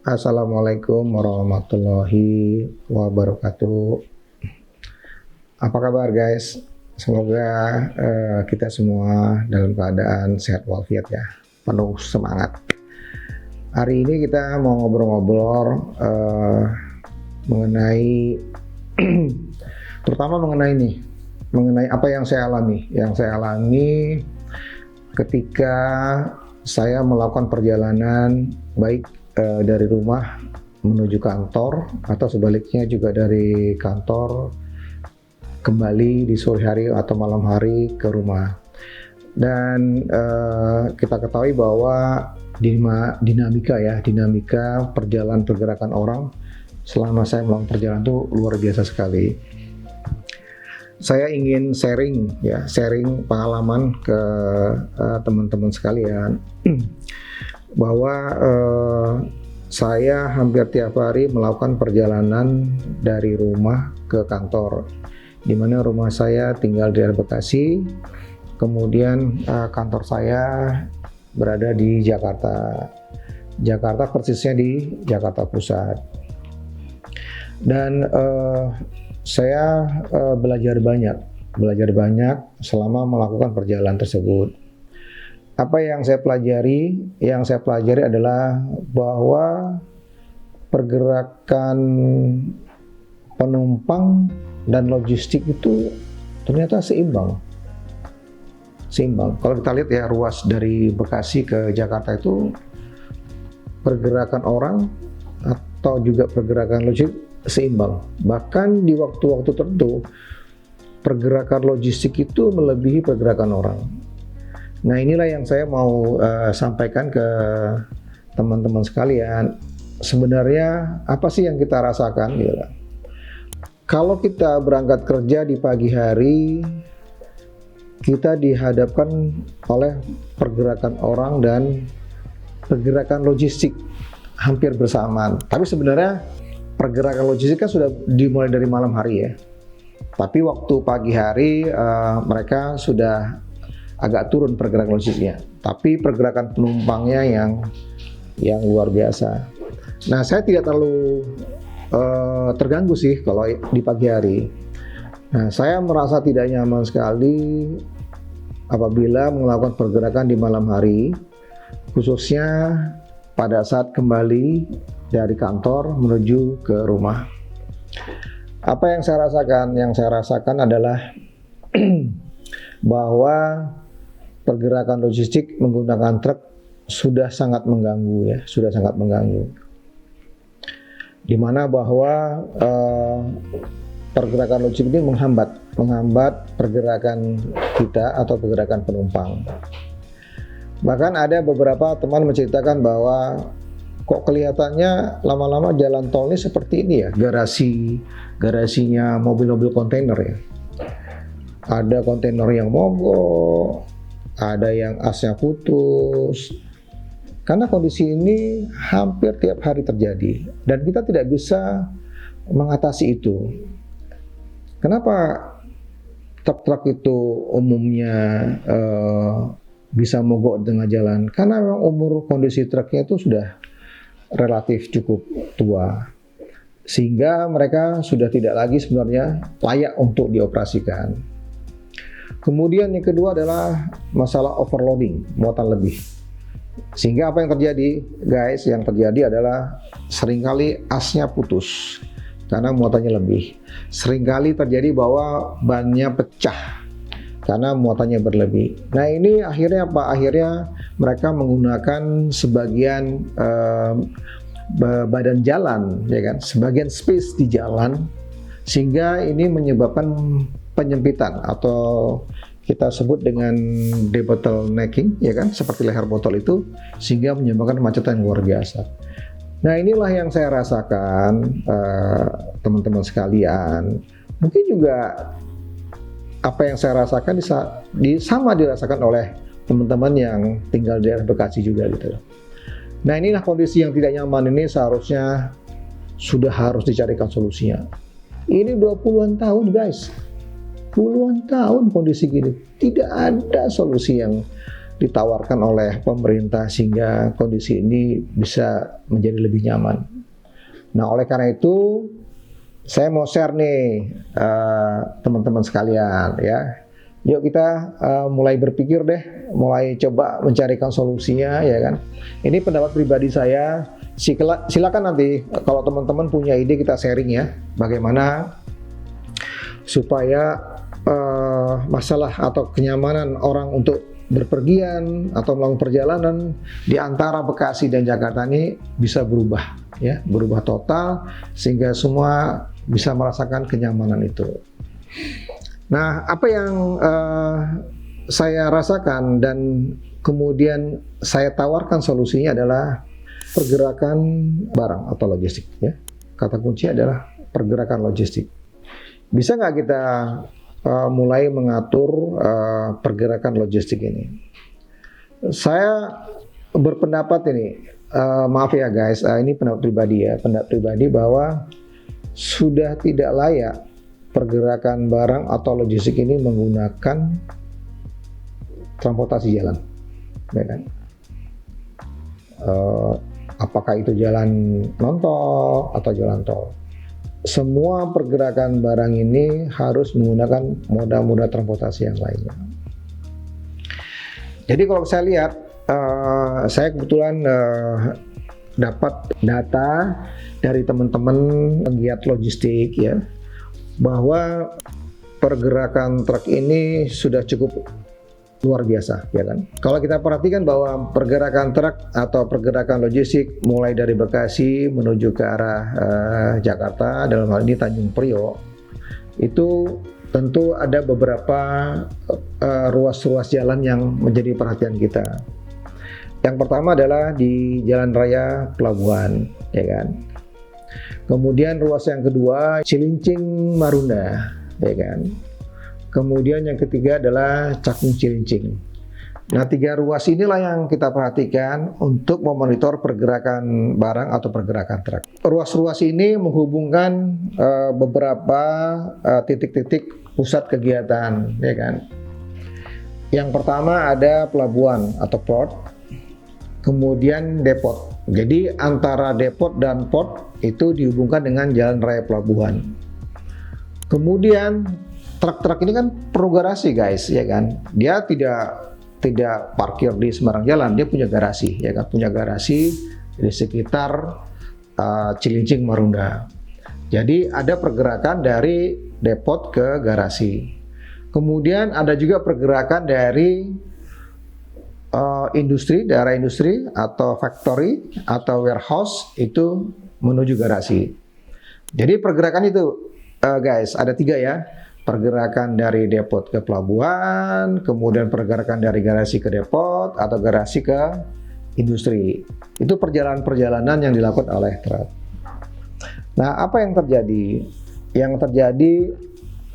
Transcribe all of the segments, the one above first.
Assalamualaikum warahmatullahi wabarakatuh. Apa kabar guys? Semoga kita semua dalam keadaan sehat walafiat ya, penuh semangat. Hari ini kita mau ngobrol-ngobrol mengenai terutama mengenai apa yang saya alami. Yang saya alami ketika saya melakukan perjalanan baik dari rumah menuju kantor atau sebaliknya juga dari kantor kembali di sore hari atau malam hari ke rumah. Dan kita ketahui bahwa dinamika perjalanan pergerakan orang selama saya melakukan perjalanan itu luar biasa sekali. Saya ingin sharing pengalaman ke teman-teman sekalian bahwa saya hampir tiap hari melakukan perjalanan dari rumah ke kantor, di mana rumah saya tinggal di daerah Bekasi, kemudian kantor saya berada di Jakarta. Jakarta persisnya di Jakarta Pusat. Dan saya belajar banyak selama melakukan perjalanan tersebut. Apa yang saya pelajari? Yang saya pelajari adalah bahwa pergerakan penumpang dan logistik itu ternyata seimbang. Kalau kita lihat ya, ruas dari Bekasi ke Jakarta itu pergerakan orang atau juga pergerakan logistik seimbang. Bahkan di waktu-waktu tertentu pergerakan logistik itu melebihi pergerakan orang. Nah, inilah yang saya mau sampaikan ke teman-teman sekalian. Sebenarnya apa sih yang kita rasakan? Ya. Kalau kita berangkat kerja di pagi hari, kita dihadapkan oleh pergerakan orang dan pergerakan logistik hampir bersamaan. Tapi sebenarnya pergerakan logistik kan sudah dimulai dari malam hari ya. Tapi waktu pagi hari mereka sudah agak turun pergerakan logistiknya. Tapi pergerakan penumpangnya yang luar biasa. Nah, saya tidak terlalu terganggu sih kalau di pagi hari. Nah, saya merasa tidak nyaman sekali apabila melakukan pergerakan di malam hari, khususnya pada saat kembali dari kantor menuju ke rumah. Apa yang saya rasakan? Yang saya rasakan adalah bahwa pergerakan logistik menggunakan truk sudah sangat mengganggu. Di mana bahwa pergerakan logistik ini menghambat pergerakan kita atau pergerakan penumpang. Bahkan ada beberapa teman menceritakan bahwa kok kelihatannya lama-lama jalan tol ini seperti ini ya, garasinya mobil-mobil kontainer ya. Ada kontainer yang mogok, ada yang asnya putus. Karena kondisi ini hampir tiap hari terjadi dan kita tidak bisa mengatasi itu. Kenapa truk-truk itu umumnya bisa mogok di tengah jalan? Karena memang umur kondisi truknya itu sudah relatif cukup tua, sehingga mereka sudah tidak lagi sebenarnya layak untuk dioperasikan. Kemudian yang kedua adalah masalah overloading, muatan lebih. Sehingga apa yang terjadi guys? Yang terjadi adalah seringkali asnya putus karena muatannya lebih. Seringkali terjadi bahwa bannya pecah karena muatannya berlebih. Nah, ini akhirnya apa? Akhirnya mereka menggunakan sebagian badan jalan, ya kan? Sebagian space di jalan, sehingga ini menyebabkan penyempitan atau kita sebut dengan debottlenecking, ya kan? Seperti leher botol itu, sehingga menyebabkan kemacetan yang luar biasa. Nah, inilah yang saya rasakan, teman-teman sekalian. Mungkin juga apa yang saya rasakan sama dirasakan oleh teman-teman yang tinggal di daerah Bekasi juga gitu. Nah, inilah kondisi yang tidak nyaman ini seharusnya sudah harus dicarikan solusinya. Ini 20-an tahun guys, puluhan tahun kondisi gini, tidak ada solusi yang ditawarkan oleh pemerintah sehingga kondisi ini bisa menjadi lebih nyaman. Nah, oleh karena itu saya mau share nih teman-teman sekalian ya. Yuk kita mulai berpikir deh, mulai coba mencarikan solusinya ya kan. Ini pendapat pribadi saya. Silakan nanti kalau teman-teman punya ide kita sharing ya. Bagaimana supaya masalah atau kenyamanan orang untuk berpergian atau melakukan perjalanan di antara Bekasi dan Jakarta ini bisa berubah ya, berubah total sehingga semua bisa merasakan kenyamanan itu. Nah, apa yang saya rasakan dan kemudian saya tawarkan solusinya adalah pergerakan barang atau logistik ya. Kata kunci adalah pergerakan logistik. Bisa nggak kita mulai mengatur pergerakan logistik ini? Saya berpendapat ini, maaf ya guys, ini pendapat pribadi ya, pendapat pribadi bahwa sudah tidak layak pergerakan barang atau logistik ini menggunakan transportasi jalan, ya kan? Apakah itu jalan non-tol atau jalan tol? Semua pergerakan barang ini harus menggunakan moda-moda transportasi yang lainnya. Jadi kalau saya lihat, saya kebetulan dapat data dari teman-teman penggiat logistik ya, bahwa pergerakan truk ini sudah cukup luar biasa ya kan. Kalau kita perhatikan bahwa pergerakan truk atau pergerakan logistik mulai dari Bekasi menuju ke arah Jakarta, dalam hal ini Tanjung Priok, itu tentu ada beberapa ruas-ruas jalan yang menjadi perhatian kita. Yang pertama adalah di Jalan Raya Pelabuhan ya kan. Kemudian ruas yang kedua Cilincing Marunda ya kan. Kemudian yang ketiga adalah Cakung Cilincing. Nah, 3 ruas inilah yang kita perhatikan untuk memonitor pergerakan barang atau pergerakan truk. Ruas-ruas ini menghubungkan beberapa titik-titik pusat kegiatan, ya kan. Yang pertama ada pelabuhan atau port, kemudian depot. Jadi antara depot dan port itu dihubungkan dengan jalan raya pelabuhan. Kemudian truk-truk ini kan perlu garasi guys, ya kan. Dia tidak parkir di sembarang jalan, dia punya garasi, ya kan. Punya garasi di sekitar Cilincing Marunda. Jadi ada pergerakan dari depot ke garasi. Kemudian ada juga pergerakan dari industri, daerah industri atau factory atau warehouse itu menuju garasi. Jadi pergerakan itu guys ada 3 ya. Pergerakan dari depot ke pelabuhan, kemudian pergerakan dari garasi ke depot atau garasi ke industri. Itu perjalanan-perjalanan yang dilakukan oleh truk. Nah, apa yang terjadi? Yang terjadi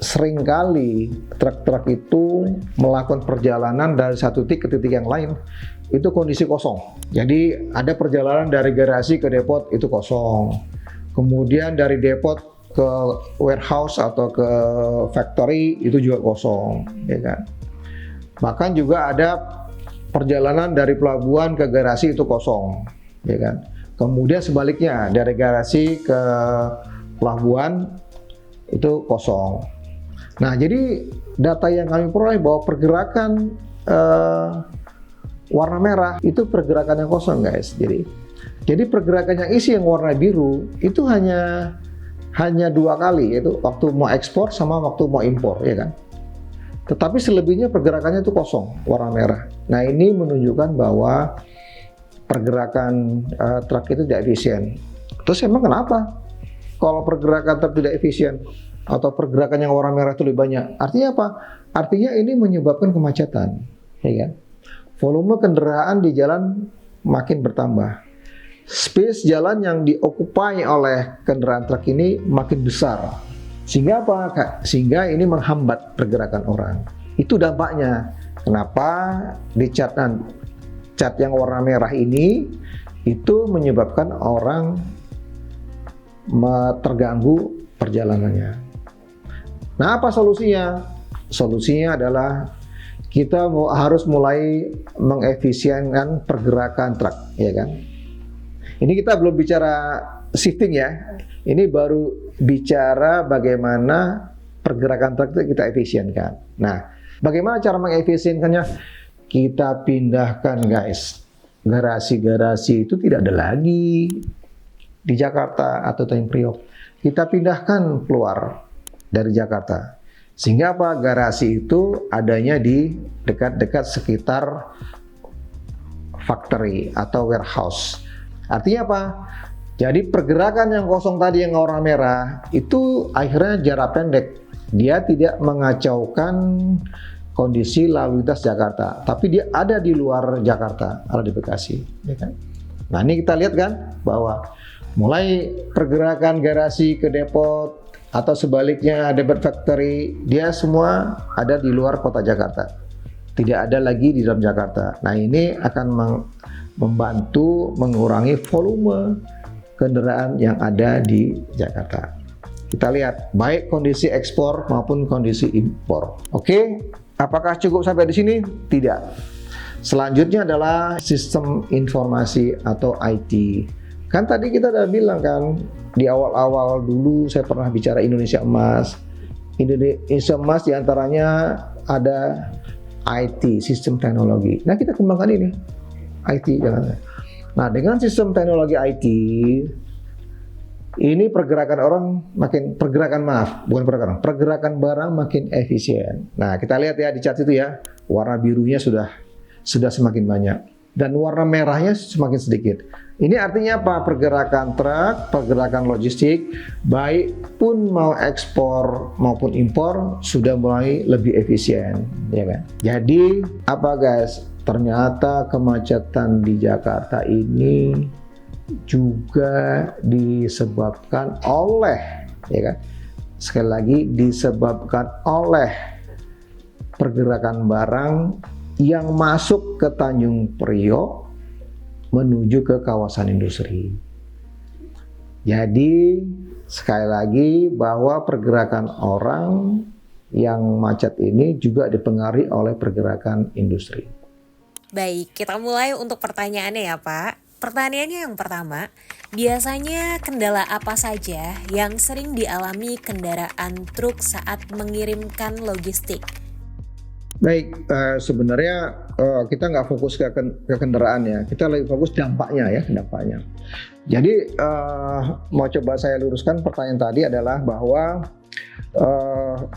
seringkali truk-truk itu melakukan perjalanan dari satu titik ke titik yang lain, itu kondisi kosong. Jadi ada perjalanan dari garasi ke depot itu kosong. Kemudian dari depot ke warehouse atau ke factory itu juga kosong, ya kan. Bahkan juga ada perjalanan dari pelabuhan ke garasi itu kosong, ya kan. Kemudian sebaliknya dari garasi ke pelabuhan itu kosong. Nah, jadi data yang kami peroleh bahwa pergerakan warna merah itu pergerakan yang kosong guys. Jadi pergerakan yang isi yang warna biru itu hanya 2 kali, yaitu waktu mau ekspor sama waktu mau impor, ya kan. Tetapi selebihnya pergerakannya itu kosong, warna merah. Nah, ini menunjukkan bahwa pergerakan truk itu tidak efisien. Terus emang kenapa? Kalau pergerakan truk tidak efisien atau pergerakan yang warna merah itu lebih banyak, artinya apa? Artinya ini menyebabkan kemacetan, ya kan. Volume kendaraan di jalan makin bertambah. Space jalan yang diokupai oleh kendaraan truk ini makin besar. Sehingga apa? Sehingga ini menghambat pergerakan orang. Itu dampaknya. Kenapa di cat yang warna merah ini itu menyebabkan orang terganggu perjalanannya. Nah, apa solusinya? Solusinya adalah kita harus mulai mengefisienkan pergerakan truk, ya kan? Ini kita belum bicara shifting ya. Ini baru bicara bagaimana pergerakan truk itu kita efisienkan. Nah, bagaimana cara mengefisienkannya? Kita pindahkan guys. Garasi-garasi itu tidak ada lagi di Jakarta atau Tanjung Priok. Kita pindahkan keluar dari Jakarta. Sehingga apa? Garasi itu adanya di dekat-dekat sekitar factory atau warehouse. Artinya apa? Jadi pergerakan yang kosong tadi yang warna merah itu akhirnya jarak pendek. Dia tidak mengacaukan kondisi lalu lintas Jakarta, tapi dia ada di luar Jakarta, ada di Bekasi, ya kan? Nah, ini kita lihat kan bahwa mulai pergerakan garasi ke depot atau sebaliknya depot factory, dia semua ada di luar kota Jakarta, tidak ada lagi di dalam Jakarta. Nah, ini akan membantu mengurangi volume kendaraan yang ada di Jakarta. Kita lihat baik kondisi ekspor maupun kondisi impor. Oke, apakah cukup sampai di sini? Tidak. Selanjutnya adalah sistem informasi atau IT. Kan tadi kita udah bilang kan di awal-awal dulu saya pernah bicara Indonesia Emas. Indonesia Emas diantaranya ada IT, sistem teknologi. Nah, kita kembangkan ini IT jangan. Nah, dengan sistem teknologi IT ini pergerakan barang makin efisien. Nah, kita lihat ya di chart itu ya, warna birunya sudah semakin banyak dan warna merahnya semakin sedikit. Ini artinya apa? Pergerakan truk, pergerakan logistik, baik pun mau ekspor maupun impor sudah mulai lebih efisien, ya kan? Jadi apa guys? Ternyata kemacetan di Jakarta ini juga disebabkan oleh, ya kan? Sekali lagi disebabkan oleh pergerakan barang yang masuk ke Tanjung Priok menuju ke kawasan industri. Jadi sekali lagi bahwa pergerakan orang yang macet ini juga dipengaruhi oleh pergerakan industri. Baik, kita mulai untuk pertanyaannya ya Pak. Pertanyaannya yang pertama, biasanya kendala apa saja yang sering dialami kendaraan truk saat mengirimkan logistik? Baik, sebenarnya kita nggak fokus ke kendaraan ya, kita lebih fokus dampaknya. Jadi mau coba saya luruskan pertanyaan tadi adalah bahwa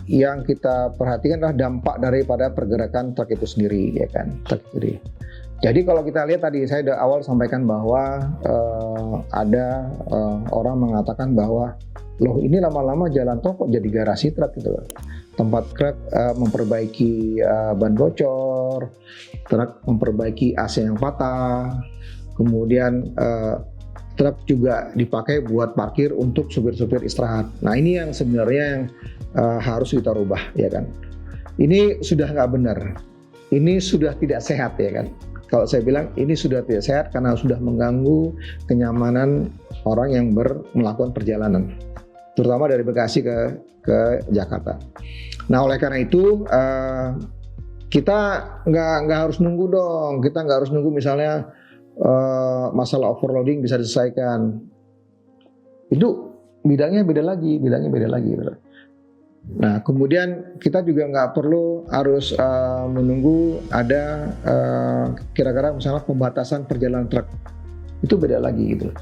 yang kita perhatikan adalah dampak daripada pergerakan truk itu sendiri, ya kan? Truk sendiri. Jadi kalau kita lihat tadi saya dari awal sampaikan bahwa ada orang mengatakan bahwa loh ini lama-lama jalan tol kok jadi garasi truk gitu loh. Tempat truk memperbaiki ban bocor, truk memperbaiki AC yang patah, kemudian truk juga dipakai buat parkir untuk supir-supir istirahat. Nah, ini yang sebenarnya yang harus kita rubah, ya kan? Ini sudah nggak benar, ini sudah tidak sehat, ya kan? Kalau saya bilang ini sudah tidak sehat karena sudah mengganggu kenyamanan orang yang melakukan perjalanan, terutama dari Bekasi ke Jakarta. Nah, oleh karena itu kita nggak harus nunggu dong, kita nggak harus nunggu misalnya masalah overloading bisa diselesaikan. Itu bidangnya beda lagi. Nah, kemudian kita juga nggak perlu harus menunggu ada kira-kira misalnya pembatasan perjalanan truk. Itu beda lagi gitu.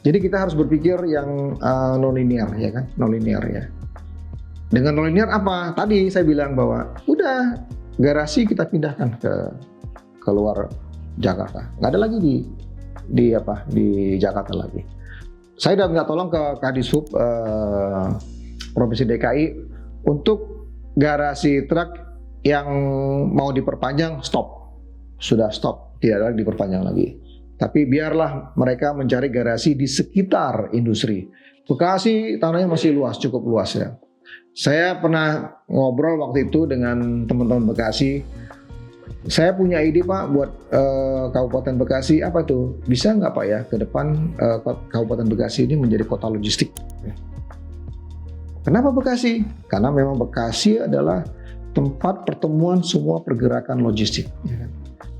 Jadi kita harus berpikir yang non-linear, ya kan? Non-linear ya. Dengan non-linear apa? Tadi saya bilang bahwa udah garasi kita pindahkan ke luar Jakarta. Nggak ada lagi di Jakarta lagi. Saya udah minta tolong ke Kadishub Provinsi DKI untuk garasi truk yang mau diperpanjang sudah stop, tidak lagi diperpanjang lagi. Tapi biarlah mereka mencari garasi di sekitar industri. Bekasi tanahnya masih luas, cukup luas ya. Saya pernah ngobrol waktu itu dengan teman-teman Bekasi. Saya punya ide Pak buat Kabupaten Bekasi, apa tuh? Bisa nggak Pak ya ke depan Kabupaten Bekasi ini menjadi kota logistik? Kenapa Bekasi? Karena memang Bekasi adalah tempat pertemuan semua pergerakan logistik. Ya kan?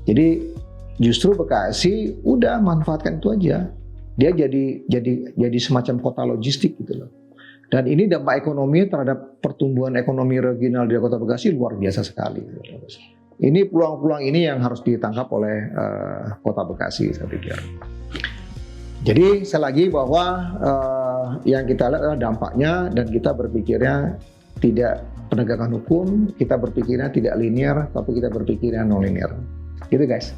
Jadi justru Bekasi udah manfaatkan itu aja. Dia jadi semacam kota logistik gitu loh. Dan ini dampak ekonomi terhadap pertumbuhan ekonomi regional di Kota Bekasi luar biasa sekali. Ini peluang-peluang ini yang harus ditangkap oleh Kota Bekasi, saya pikir. Jadi sekali lagi bahwa yang kita lihat adalah dampaknya, dan kita berpikirnya tidak penegakan hukum, kita berpikirnya tidak linear, tapi kita berpikirnya non linear. Gitu guys.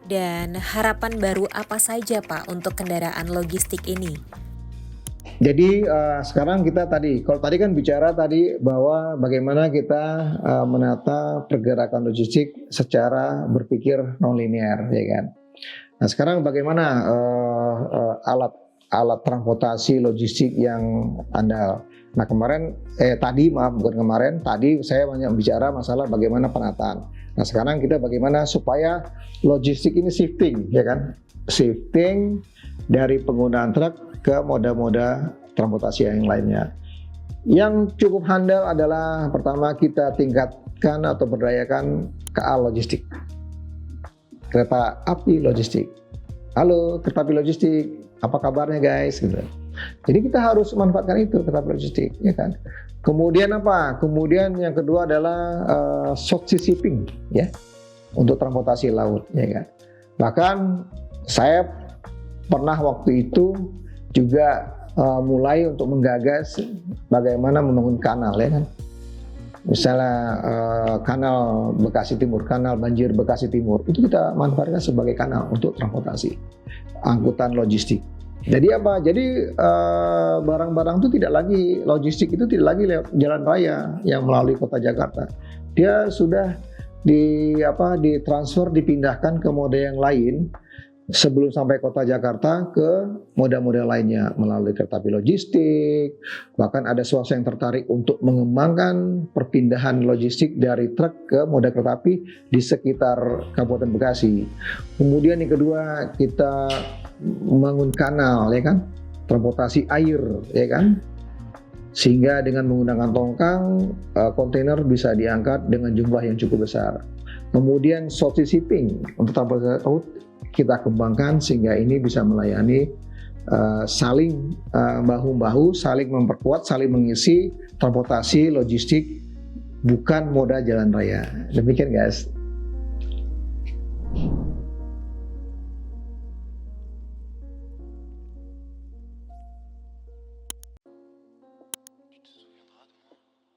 Dan harapan baru apa saja Pak untuk kendaraan logistik ini? Jadi sekarang kita kalau tadi kan bicara tadi bahwa bagaimana kita menata pergerakan logistik secara berpikir non linear, ya kan. Nah sekarang bagaimana alat transportasi logistik yang andal. Nah tadi saya banyak bicara masalah bagaimana penataan. Nah sekarang kita bagaimana supaya logistik ini shifting, ya kan? Shifting dari penggunaan truk ke moda-moda transportasi yang lainnya. Yang cukup handal adalah pertama kita tingkatkan atau berdayakan KA logistik. Kereta api logistik. Halo, kereta api logistik, apa kabarnya guys? Gitu. Jadi kita harus manfaatkan itu kereta api logistik, ya kan? Kemudian apa? Kemudian yang kedua adalah short sea shipping, ya, untuk transportasi laut, ya kan. Bahkan saya pernah waktu itu juga mulai untuk menggagas bagaimana membangun kanal, ya kan. Misalnya kanal Bekasi Timur, kanal banjir Bekasi Timur, itu kita manfaatkan sebagai kanal untuk transportasi, angkutan logistik. Jadi apa? Jadi barang-barang itu tidak lagi, logistik itu tidak lagi lewat jalan raya yang melalui kota Jakarta. Dia sudah ditransfer, dipindahkan ke moda yang lain sebelum sampai kota Jakarta ke moda-moda lainnya melalui kereta api logistik. Bahkan ada swasta yang tertarik untuk mengembangkan perpindahan logistik dari truk ke moda kereta api di sekitar Kabupaten Bekasi. Kemudian yang kedua kita membangun kanal, ya kan, transportasi air, ya kan, sehingga dengan menggunakan tongkang kontainer bisa diangkat dengan jumlah yang cukup besar. Kemudian short sea shipping untuk transportasi laut kita kembangkan sehingga ini bisa melayani saling bahu-bahu, saling memperkuat, saling mengisi transportasi logistik bukan moda jalan raya. Demikian guys.